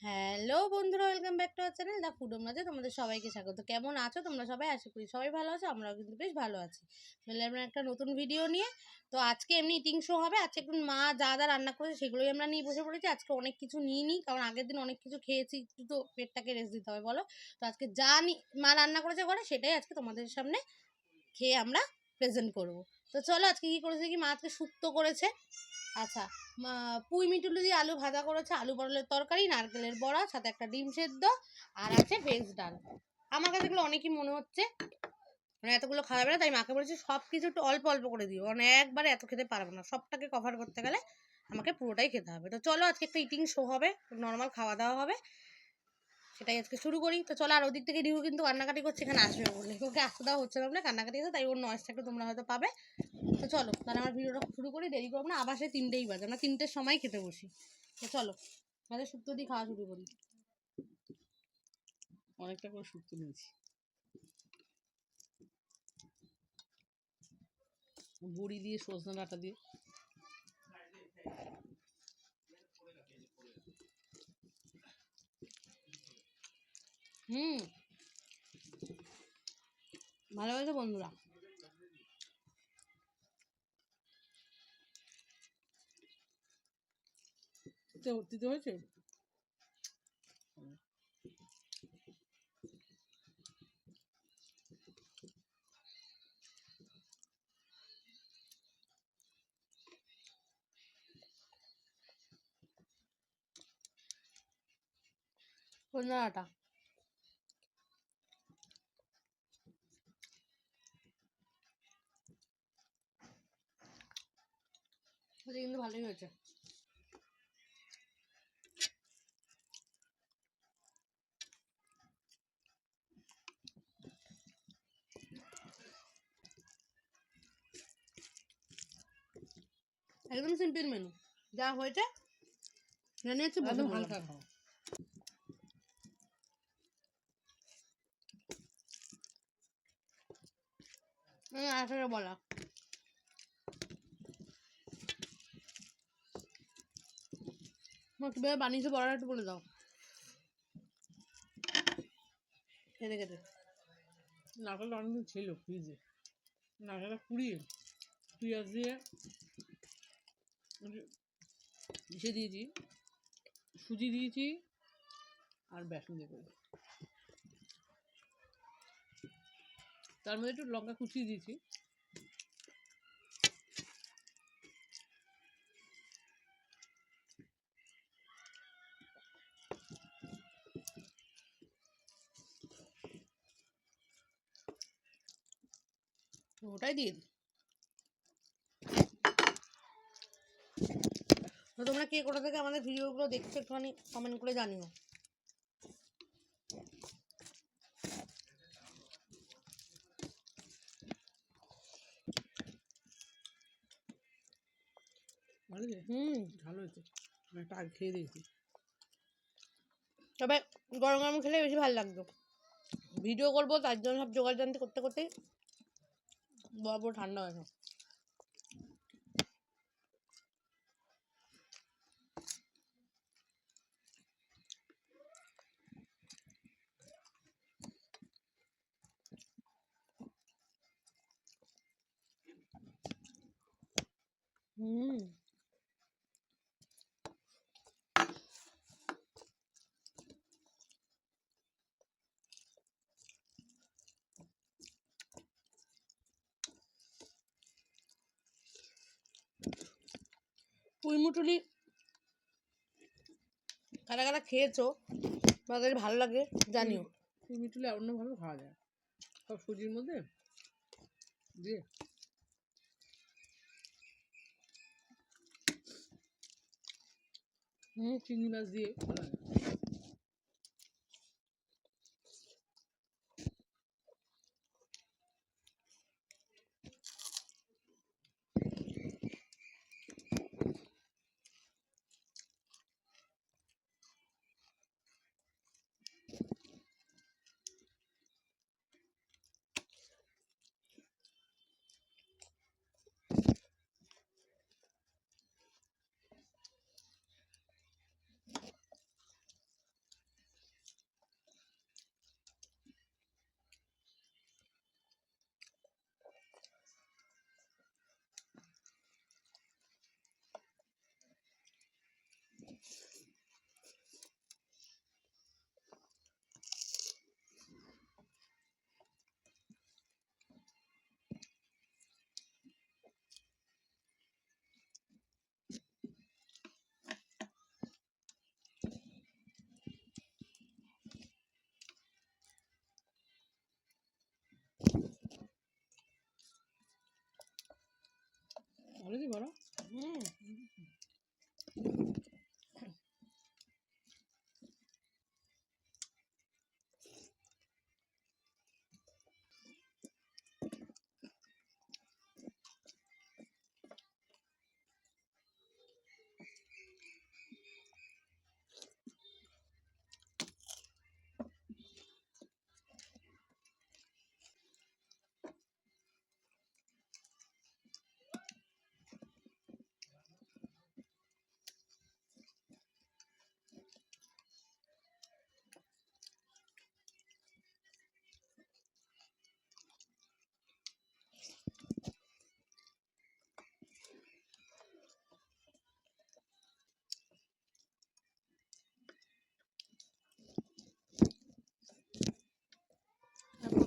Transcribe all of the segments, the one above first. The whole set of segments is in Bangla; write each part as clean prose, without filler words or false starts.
হ্যালো বন্ধুরা, welcome back to our channel the food মাঝে তোমাদের সবাইকে স্বাগত। কেমন আছো তোমরা সবাই? আশা করি সবাই ভালো আছো, আমরাও কিন্তু বেশ ভালো আছি। চলে আমরা একটা নতুন ভিডিও নিয়ে। তো আজকে এমনি ইটিং শো হবে। আজকে একটু মা যা যা রান্না করেছে সেগুলোই আমরা নিয়ে বসে পড়েছি। আজকে অনেক কিছু নিই কারণ আগের দিন অনেক কিছু খেয়েছি, একটু তো পেটটাকে রেস্ট দিতে হবে বলো। তো আজকে যা মা রান্না করেছে ঘরে সেটাই আজকে তোমাদের সামনে খেয়ে আমরা প্রেজেন্ট করব। তো চলো আজকে কী করেছে কি, মা আজকে শুক্তো করেছে। আচ্ছা, পুঁই মিটুলি দিয়ে আলু ভাজা করেছে, আলু পটলের তরকারি, নারকেলের বড়া, সাথে একটা ডিম সেদ্ধ, আর আছে ভেজ ডাল। আমার কাছে এগুলো অনেকই মনে হচ্ছে, মানে এতগুলো খাওয়া যাবে না, তাই মাকে বলেছি সব কিছু একটু অল্প অল্প করে দিও, মানে একবারে এত খেতে পারবো না, সবটাকে কভার করতে গেলে আমাকে পুরোটাই খেতে হবে। তো চলো আজকে একটা ইটিং শো হবে, নর্মাল খাওয়া দাওয়া হবে, সেটাই আজকে শুরু করি। তো চলো, আর ওদিক থেকে রিহু কিন্তু কান্নাকাটি করছে, এখানে আসবে বলে ওকে আসতে দেওয়া হচ্ছে না বলে কান্নাকাটি আছে, তাই ওর নয়েজটা একটু তোমরা হয়তো পাবে। তো চলো তাহলে আমার ভিডিওটা শুরু করি, দেরি করবো না, আবার সে 3টেই বাজে, আমরা 3টের সময় খেতে বসি। তো চলো আমাদের শুক্তো দিয়ে খাওয়া শুরু করি। অনেকটা করে শুক্তো নিয়েছি, বড়ি দিয়ে, সজনা ডাঁটা দিয়ে। ভালো হয়েছে বন্ধুরা। দিতে হয়েছে। সন্ধ্যাটা কিন্তু ভালোই হয়েছে। একদম সিম্পল মেনু, যা হয়েছে জানি হচ্ছে বসে একদম পড়লাম। হালকা খাও। আসলে বলা কীভাবে বানিয়েছে বড়াটা একটু বলে দাও। খেতে খেতে নারকেলটা অনেকদিন ছিল ফ্রিজে, নারকেলটা কুড়িয়ে পেঁয়াজ দিয়ে মিশিয়ে দিয়েছি, সুজি দিয়েছি আর বেসন দিয়ে করেছি, তার মধ্যে একটু লঙ্কা কুচিয়ে দিয়েছি। ওটাই দিয়ে দিই। তো তোমরা কে কোথা থেকে আমাদের ভিডিওগুলো দেখছো একটুখানি কমেন্ট করে জানিও। ভালো হয়েছে, ভালো হয়েছে, আমি একটা আগে খেয়ে দিয়েছি। তবে গরম গরম খেলে বেশি ভালো লাগতো। ভিডিও করবো তার জন্য সব জোগাড় জানতে করতে করতেই বড় ঠান্ডা হয়ে যায়। পুঁইমুটুলি কারা কারা খেয়েছো বা তাদের ভালো লাগে জানিও। মিটুলে অন্যভাবে খাওয়া যায়, সব সুজির মধ্যে দিয়ে চিংড়ি মাছ দিয়ে ভালো লাগে।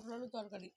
পটল আলুর তরকারি।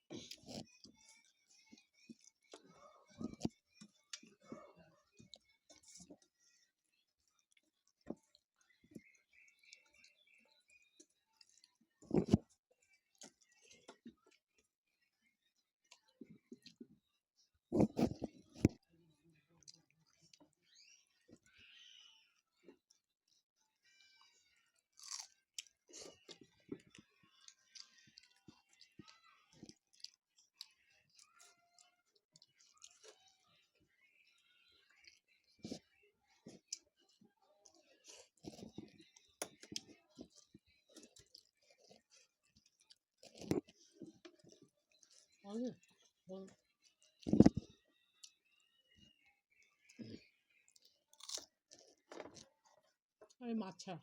এই মাছা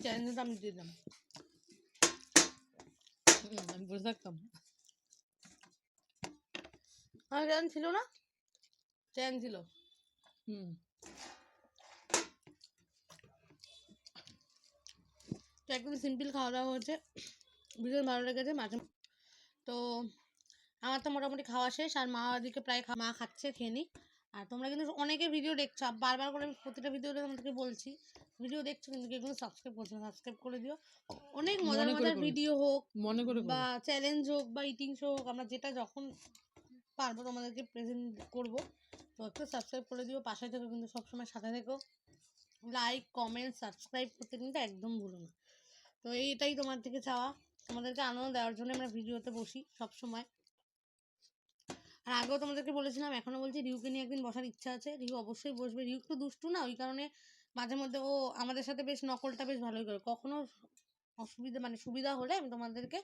চ্যালেঞ্জটা আমি দিয়ে দিলাম। আমি বসে থাকতাম। আমার চ্যালেঞ্জ ছিল না, চ্যালেঞ্জ ছিল। হুম তো একদম সিম্পল খাওয়া দাওয়া হয়েছে, ভীষণ ভালো লেগেছে। মাঝে তো আমার তো মোটামুটি খাওয়া শেষ, আর মা ওদিকে প্রায় মা খাচ্ছে, খেয়ে নিই। আর তোমরা কিন্তু অনেকে ভিডিও দেখছো, বারবার করে আমি প্রতিটা ভিডিওতে তোমাদেরকে বলছি ভিডিও দেখছো কিন্তু কেউ কিন্তু সাবস্ক্রাইব করছো না, সাবস্ক্রাইব করে দিও। অনেক মজার মনে করে মজার করো, ভিডিও হোক মনে করে বা করো। চ্যালেঞ্জ হোক বা ইটিং শো হোক, আমরা যেটা যখন পারবো তোমাদেরকে প্রেজেন্ট করবো। তো একটু সাবস্ক্রাইব করে দিও, পাশে থেকো কিন্তু সবসময় সাথে থেকো। লাইক কমেন্ট সাবস্ক্রাইব করতে কিন্তু একদম ভুলো না। তো এইটাই তোমার থেকে চাওয়া, তোমাদেরকে আনন্দ দেওয়ার জন্য আমরা ভিডিওতে বসি সব সময়। আর আগেও তোমাদেরকে বলেছিলাম, এখনো বলছি, রিউকে নিয়ে একদিন বসার ইচ্ছা আছে। রিউ অবশ্যই বসবে। রিউ একটু দুষ্টু না, ওই কারণে মাঝে মধ্যে ও আমাদের সাথে বেশ নকলটা বেশ ভালোই করে। কখনো অসুবিধা মানে সুবিধা হলে আমি তোমাদেরকে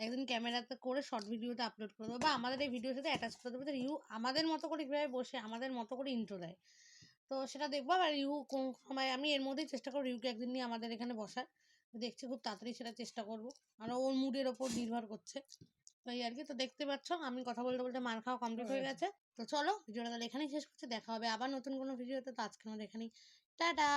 একদিন ক্যামেরাতে করে শর্ট ভিডিওতে আপলোড করে দেবো, বা আমাদের এই ভিডিওর সাথে অ্যাটাচ করে দেবো, যে রিউ আমাদের মতো করে কীভাবে বসে আমাদের মতো করে ইন্ট্রো দেয়। তো সেটা দেখবো। আর রিউ কোন সময়, আমি এর মধ্যেই চেষ্টা করবো রিউকে একদিন নিয়ে আমাদের এখানে বসার। দেখছি খুব তাড়াতাড়ি সেটা চেষ্টা করবো, আর ওর মুডের ওপর নির্ভর করছে। তো এই আর কি। তো দেখতে পাচ্ছ আমি কথা বলতে বলতে মার খাওয়া কমপ্লিট হয়ে গেছে। তো চলো ভিডিওটা তাহলে এখানেই শেষ করছি, দেখা হবে আবার নতুন কোনো ভিডিওতে। তো আজকের মধ্যে এখানেই টাটা।